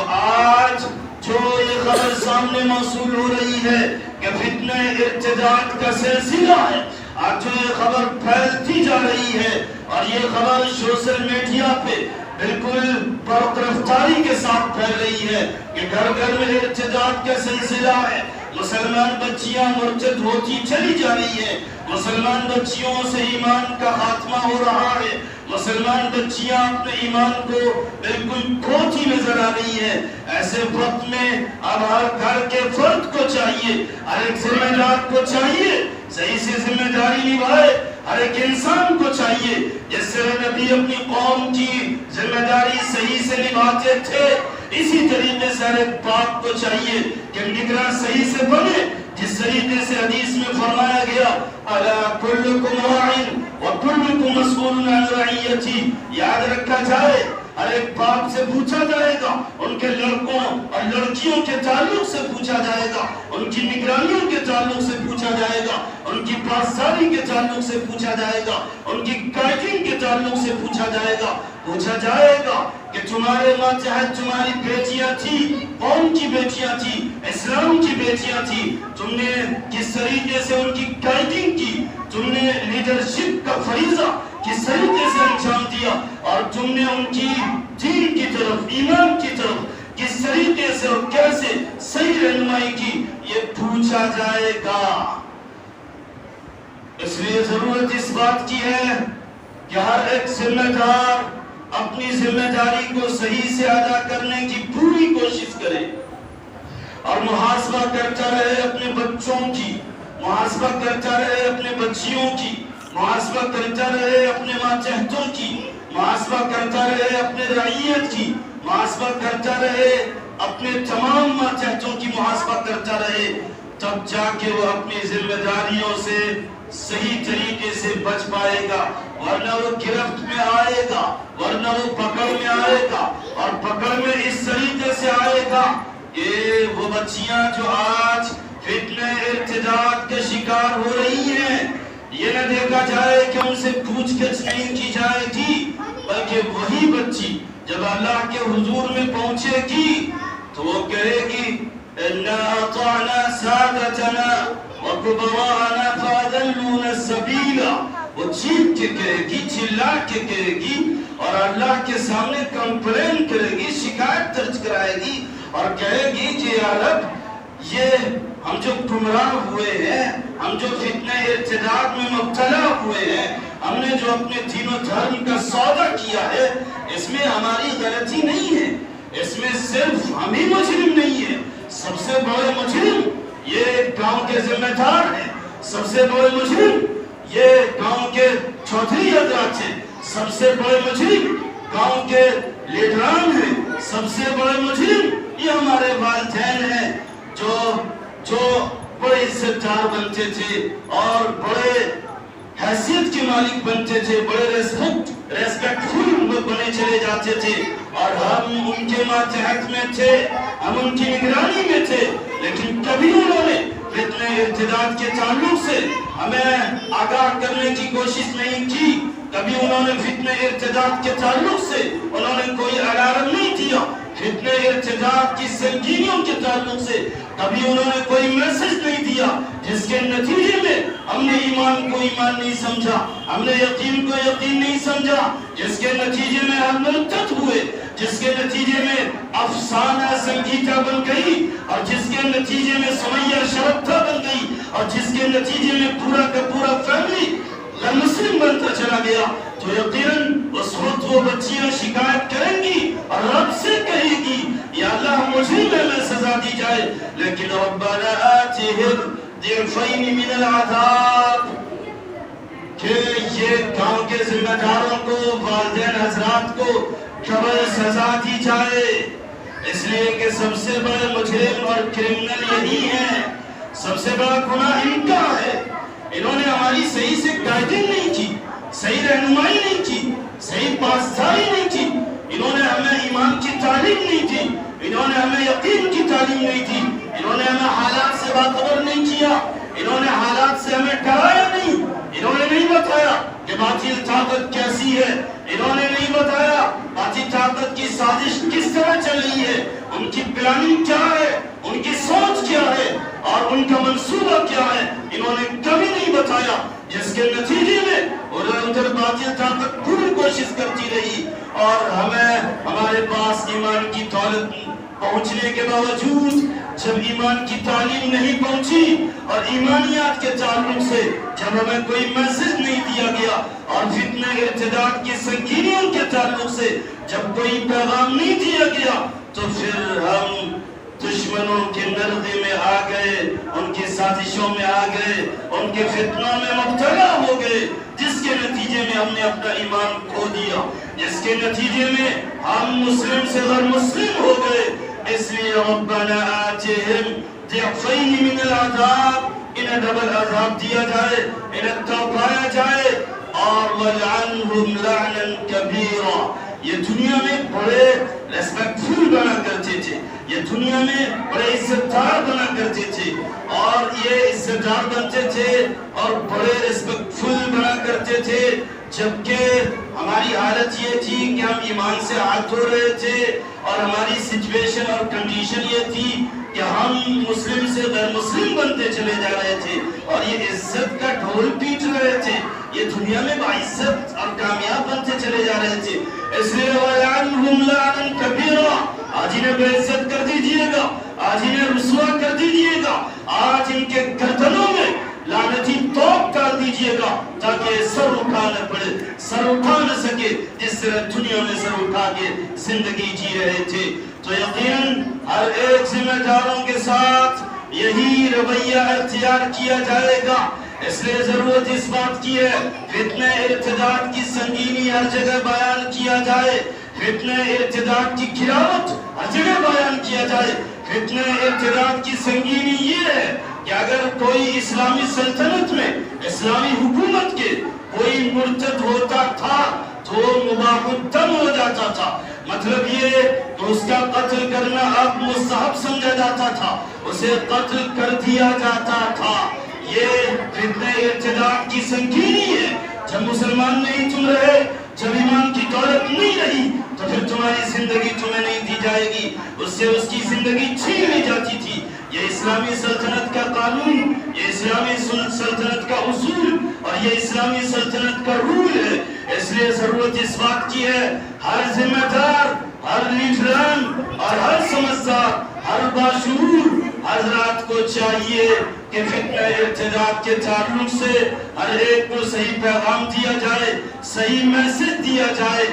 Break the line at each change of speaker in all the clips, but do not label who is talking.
تو آج جو یہ خبر سامنے موصول ہو رہی ہے کہ فتنہ ارتداد کا سلسلہ ہے، آج جو یہ خبر پھیلتی جا رہی ہے اور یہ خبر سوشل میڈیا پہ بالکل برق رفتاری کے ساتھ پھیل رہی ہے کہ گھر گھر میں ارتداد کا سلسلہ ہے، مسلمان بچیاں مرتد ہوتی چلی جا رہی ہے، مسلمان بچیوں سے ایمان کا خاتمہ ہو رہا ہے، مسلمان بچیاں اپنے ایمان کو بالکل کھوتی نظر آ رہی ہے۔ ایسے وقت میں اب ہر گھر کے فرد کو چاہیے، ہر ایک ذمہ دار کو چاہیے صحیح سے ذمہ داری نبھائے، ہر ایک انسان کو چاہیے جس طرح نبی اپنی قوم کی ذمہ داری صحیح سے نبھاتے تھے، اسی طریقے سے ہر ایک باپ کو چاہیے کہ نگراں صحیح سے بنے، جس طریقے سے حدیث میں فرمایا گیا الا کلکم راعٍ وکلکم مسئول عن رعیتہ، یاد رکھا جائے ہر ایک باپ سے پوچھا جائے گا، ان کے لڑکوں اور لڑکیوں کے تعلق سے پوچھا جائے گا، ان کی نگرانیوں کے تعلق سے پوچھا جائے گا، ان کی پاسداری کے تعلق سے پوچھا جائے گا، ان کی گائیڈنگ کے تعلق سے پوچھا جائے گا کہ تمہارے ماتحت تمہاری بیٹیاں تھی، قوم کی بیٹیاں تھی، اسلام کی بیٹیاں تھی، تم نے کس طریقے سے ان کی گائیڈنگ کی، تم نے لیڈرشپ کا فریضہ کس طریقے سے انجام دیا، اور تم نے ان کی دین کی طرف، ایمان کی طرف کس طریقے سے اور کیسے صحیح رہنمائی کی، یہ پوچھا جائے گا۔ اس لیے ضرورت اس بات کی ہے کہ ہر ایک ذمہ دار اپنی ذمہ داری کو صحیح سے ادا کرنے کی پوری کوشش کرے اور محاسبہ کرتا رہے اپنے بچوں کی، محاسبہ کرتا رہے اپنے بچیوں کی، محاسبہ کرتا رہے اپنے ماتحتوں کی، محاسبہ کرتا رہے اپنے رعیت کی، محاسبہ کرتا رہے اپنے تمام ماتحتوں کی، محاسبہ کرتا رہے، تب جا کے وہ اپنی ذمہ داریوں سے صحیح طریقے سے بچ پائے گا، ورنہ وہ گرفت میں آئے گا، ورنہ وہ پکڑ میں آئے گا، اور پکڑ میں اس طریقے سے آئے گا کہ وہ بچیاں جو آج فتنہ ارتداد کے شکار ہو رہی ہیں، یہ نہ دیکھا جائے کہ ان سے پوچھ گچھ نہیں کی جائے گی، بلکہ وہی بچی جب اللہ کے حضور میں پہنچے گی تو وہ کہے گی اِنَّا أَطَعْنَا سَادَتَنَا وَكُبَرَاءَنَا فَأَضَلُّونَا السَّبِيلَ، وہ چیخ کے کہے گی، چلا کے کہے گی، اور اللہ کے سامنے کمپلین کرے گی، شکایت درج کرائے گی اور کہے گی کہ یا رب یہ ہم جو گمراہ ہوئے ہیں، ہم جو فتنہ ارتداد میں مبتلا ہوئے ہیں، ہم نے جو اپنے دین و دھرم کا سودا کیا ہے، اس میں ہماری غلطی نہیں ہے، اس میں صرف ہم ہی مجرم نہیں ہیں، سب سے بڑے مجرم یہ گاؤں کے ذمہ دار ہیں، سب سے بڑے مجرم یہ گاؤں کے چودھری حضرات ہیں، سب سے بڑے مجرم گاؤں کے لیڈران ہیں، سب سے بڑے مجرم یہ ہمارے والدین ہیں جو بڑے عزت دار بنتے تھے اور بڑے حیثیت کے مالک بنتے تھے، بڑے ریسپیکٹفل بنے چلے جاتے تھے، اور ہم ان کے ماتحت میں تھے، ہم ان کی نگرانی میں تھے، لیکن کبھی انہوں نے فتنہ ارتداد کے تعلق سے ہمیں آگاہ کرنے کی کوشش نہیں کی، کبھی انہوں نے فتنہ ارتداد کے تعلق سے انہوں نے کوئی الارم نہیں دیا، فتنہ ارتداد کی سنگینیوں کے تعلق سے کبھی انہوں نے کوئی میسج نہیں دیا، جس کے نتیجے میں ہم نے ایمان کو ایمان نہیں سمجھا، ہم نے یقین کو یقین نہیں سمجھا، جس کے نتیجے میں ہم مرتد ہوئے، جس کے نتیجے میں افسانہ سنگیتا بن گئی، اور جس کے نتیجے میں سمیہ شرفتہ بن گئی، اور جس کے نتیجے میں پورا کا پورا فیملی مسلم بنتا چلا گیا، تو یقیناً اس وقت وہ بچیاں شکایت کریں گی اور رب سے کہے گی یا اللہ مجھے میں سزا دی جائے، لیکن ربنا آتِهِمْ ضِعْفَيْنِ مِنَ الْعَذَابِ، کہ یہ گاؤں کے ذمہ داروں کو، والدین حضرات کو ڈبل سزا دی جائے، اس لیے کہ سب سے بڑے مجرم اور کرمنل یہی ہیں، سب سے بڑا گناہ ان کا ہے، انہوں نے ہماری صحیح سے گائیڈنگ نہیں کی، صحیح رہنمائی نہیں کی، صحیح پاسداری نہیں کی، انہوں نے ہمیں ایمان کی تعلیم نہیں دی، انہوں نے ہمیں یقین کی تعلیم نہیں دی، انہوں نے ہمیں حالات سے باخبر نہیں کیا، انہوں نے حالات سے ہمیں ڈرایا نہیں، انہوں نے نہیں بتایا کہ باطل طاقت کیسی ہے، انہوں نے نہیں بتایا باطل طاقت کی سازش کس طرح چل رہی ہے، پلاننگ کیا ہے، ان کی سوچ کیا ہے اور ان کا منصوبہ کیا ہے، انہوں نے کبھی نہیں بتایا، جس کے نتیجے میں ادھر باطل طاقت پوری کوشش کرتی رہی اور ہمارے پاس ایمان کی دولت پہنچنے کے باوجود جب ایمان کی تعلیم نہیں پہنچی اور ایمانیات کے تعلق سے جب ہمیں کوئی میسج نہیں دیا گیا اور فتنہ ارتداد کی سنگینیوں کے تعلق سے جب کوئی پیغام نہیں دیا گیا تو پھر ہم دشمنوں کے نردے میں آ گئے، ان کی سازشوں میں آ گئے، ان کے فتنوں میں مبتلا ہو گئے، جس کے نتیجے میں ہم نے اپنا ایمان کھو دیا، جس کے نتیجے میں ہم مسلم سے غیر مسلم ہو گئے۔ اس لیے ربنا آتهم ضعفین من العذاب، انہیں ڈبل عذاب دیا جائے، انہیں توبایا جائے، اور وَلْعَنْهُمْ لَعْنًا كَبِيرًا۔ یہ دنیا میں بڑے ریسپیکٹفل بنا کرتے تھے، یہ دنیا میں بڑے عزتدار بنا کرتے تھے، اور یہ عزتدار بنتے تھے اور بڑے ریسپیکٹفل بنا کرتے تھے، جبکہ ہماری حالت یہ تھی کہ ہم ایمان سے ہاتھ دھو رہے تھے اور ہماری سچویشن اور کنڈیشن یہ تھی کہ ہم مسلم سے غیر مسلم بنتے چلے جا رہے تھے اور یہ عزت کا ڈھول پیٹ رہے تھے، یہ دنیا میں باعزت اور کامیاب بنتے چلے جا رہے تھے۔ اس لیے وَلْعَنْهُمْ لَعْنًا كَبِيرًا، آج انہیں بے عزت کر دیجئے گا، آج انہیں رسوا کر دیجئے گا، آج ان کے گردنوں میں لعنتی توپ ڈال دیجئے گا تاکہ سر اٹھا نہ پڑے، سر اٹھا نہ سکے جس طرح دنیا میں سر اٹھا کے زندگی جی رہے تھے۔ تو یقیناً ہر ایک ذمہ داروں کے ساتھ یہی رویہ اختیار کیا جائے گا۔ اس لیے ضرورت اس بات کی ہے فتنہ ارتداد کی سنگینی ہر جگہ بیان کیا جائے، فتنہ ارتداد کی گراوٹ ہر جگہ بیان کیا جائے۔ فتنہ ارتداد کی سنگینی یہ ہے کہ اگر کوئی اسلامی سلطنت میں اسلامی حکومت کے کوئی مرتد ہوتا تھا تو مباح الدم ہو جاتا تھا، مطلب یہ کہ اس کا قتل کرنا اب مستحب سمجھا جاتا تھا، اسے قتل کر دیا جاتا تھا۔ یہ فتنہ ارتداد کی سنگینی ہے۔ جب مسلمان نہیں تم رہے، جب ایمان کی دولت نہیں رہی تو پھر تمہاری زندگی تمہیں نہیں دی جائے گی، اس سے اس کی زندگی چھین لی جاتی تھی۔ یہ اسلامی سلطنت کا قانون، یہ اسلامی سلطنت کا اصول اور یہ اسلامی سلطنت کا رول ہے۔ اس لیے ضرورت اس بات کی ہے ہر ذمہ دار، ہر لیڈران اور ہر سمجھدار، ہر باشعور حضرات کو چاہیے کہ فتنہ ارتداد کے تعلق سے ہر ایک کو صحیح پیغام دیا جائے، صحیح میسج دیا جائے۔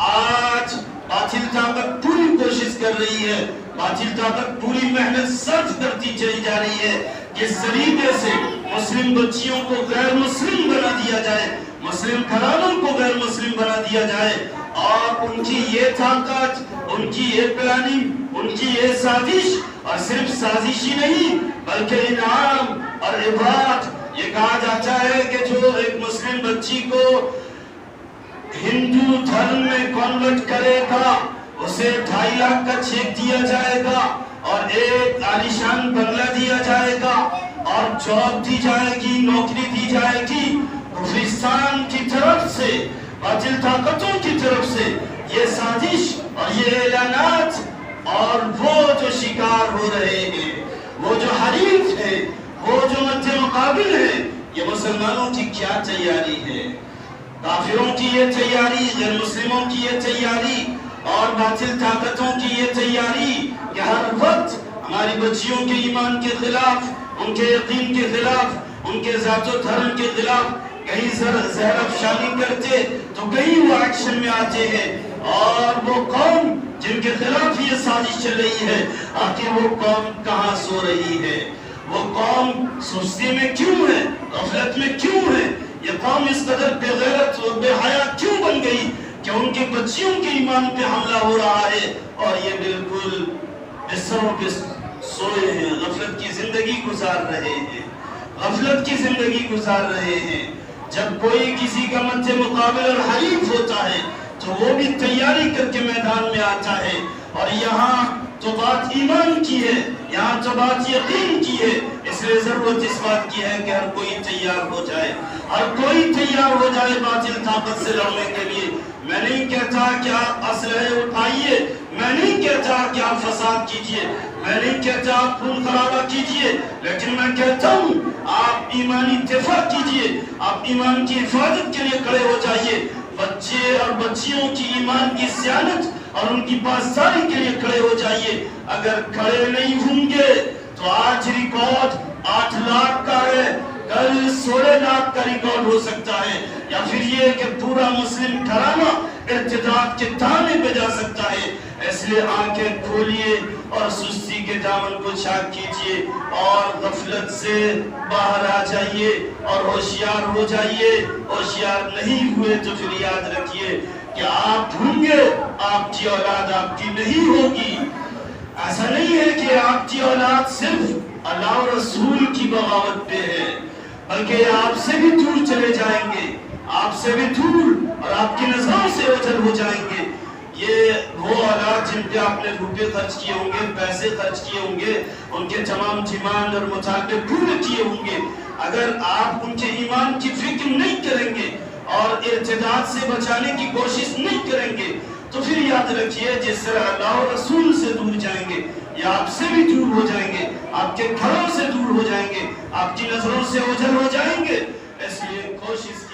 آج باطل طاقت پوری کوشش کر رہی ہے، باطل طاقت پوری محنت صرف کرتی چلی جا رہی ہے کہ اس طریقے سے مسلم بچیوں کو غیر مسلم بنا دیا جائے، مسلم گھرانوں کو غیر مسلم بنا دیا جائے، اور ان کی یہ طاقت، ان کی یہ پلاننگ، ان کی یہ سازش، اور صرف سازشی نہیں بلکہ انعام اور عبادت۔ یہ کہا جاتا ہے کہ جو ایک مسلم بچی کو ہندو دھرم میں کنورٹ کرے گا اسے 2.5 لاکھ کا چیک دیا جائے گا اور ایک عالیشان بنگلہ دیا جائے گا اور جاب دی جائے گی، نوکری دی جائے گی۔ کفرستان کی طرف سے، باطل طاقتوں کی طرف سے یہ سازش اور یہ اعلانات، اور وہ جو شکار ہو رہے ہیں، وہ جو حریف ہیں، وہ جو مد مقابل ہیں، یہ مسلمانوں کی کیا تیاری ہے؟ کافروں کی یہ تیاری، غیر مسلموں کی یہ تیاری اور باطل طاقتوں کی یہ تیاری کہ ہر وقت ہماری بچیوں کے ایمان کے خلاف، ان کے یقین کے خلاف، ان کے ذات و دھرم کے خلاف کہیں زہر افشانی کرتے تو کہیں وہ ایکشن میں آتے ہیں۔ اور وہ قوم جن کے خلاف یہ سازش چل رہی ہے، آخر وہ قوم کہاں سو رہی ہے؟ وہ قوم سستی میں کیوں ہے؟ غفلت میں کیوں ہے؟ یہ قوم اس قدر بے غیرت اور بے حیا کیوں بن گئی کہ ان کے بچیوں کے ایمان پہ حملہ ہو رہا ہے اور یہ بالکل بستروں پہ سوئے ہیں، غفلت کی زندگی گزار رہے ہیں، غفلت کی زندگی گزار رہے ہیں۔ جب کوئی کسی کا مد مقابل اور حریف ہوتا ہے تو وہ بھی تیاری کر کے میدان میں آتا ہے، اور یہاں تو بات ایمان کی ہے، یہاں تو بات یقین کی ہے۔ اس لیے ضرورت اس بات کی ہے کہ ہر کوئی تیار ہو جائے، ہر کوئی تیار ہو جائے باطل طاقت سے لڑنے کے لیے۔ میں نہیں کہتا کہ آپ اسلحے اٹھائیے، میں نہیں کہتا کہ آپ فساد کیجئے، میں نہیں کہتا آپ خون خرابہ کیجئے، لیکن میں کہتا ہوں آپ ایمانی دفاع کیجئے، آپ ایمان کی حفاظت کے لیے کھڑے ہو جائیے، بچے اور بچیوں کی ایمان کی صیانت اور ان کی پاسداری کے لیے کھڑے ہو جائیے۔ اگر کھڑے نہیں ہوں گے تو آج ریکارڈ 8 لاکھ کا ہے، کل 16 لاکھ کا ریکارڈ ہو سکتا ہے، یا پھر یہ کہ پورا مسلم گھرانہ ارتداد کے تانے پہ جا سکتا ہے۔ اس لیے آنکھیں کھولیے اور سستی کے دامن کو چاک کیجئے اور غفلت سے باہر آ جائیے اور ہوشیار ہو جائیے۔ ہوشیار نہیں ہوئے تو پھر یاد رکھیے کہ آپ ہوں گے، آپ کی اولاد آپ کی نہیں ہوگی۔ ایسا نہیں ہے کہ آپ کی اولاد صرف اللہ و رسول کی بغاوت پہ ہے، بلکہ آپ سے بھی دور چلے جائیں گے، آپ سے بھی دور اور آپ کی نظروں سے اوجھل ہو جائیں گے۔ یہ وہ اولاد جن پہ آپ نے روپے خرچ کیے ہوں گے، پیسے خرچ کیے ہوں گے، ان کے تمام ڈیمانڈ اور مطالبے پورے کیے ہوں گے، اگر آپ ان کے ایمان کی فکر نہیں کریں گے اور ارتداد سے بچانے کی کوشش نہیں کریں گے تو پھر یاد رکھیے جس طرح اللہ اور رسول سے دور جائیں گے یا آپ سے بھی دور ہو جائیں گے، آپ کے گھروں سے دور ہو جائیں گے، آپ کی نظروں سے اوجھل ہو جائیں گے۔ اس لیے کوشش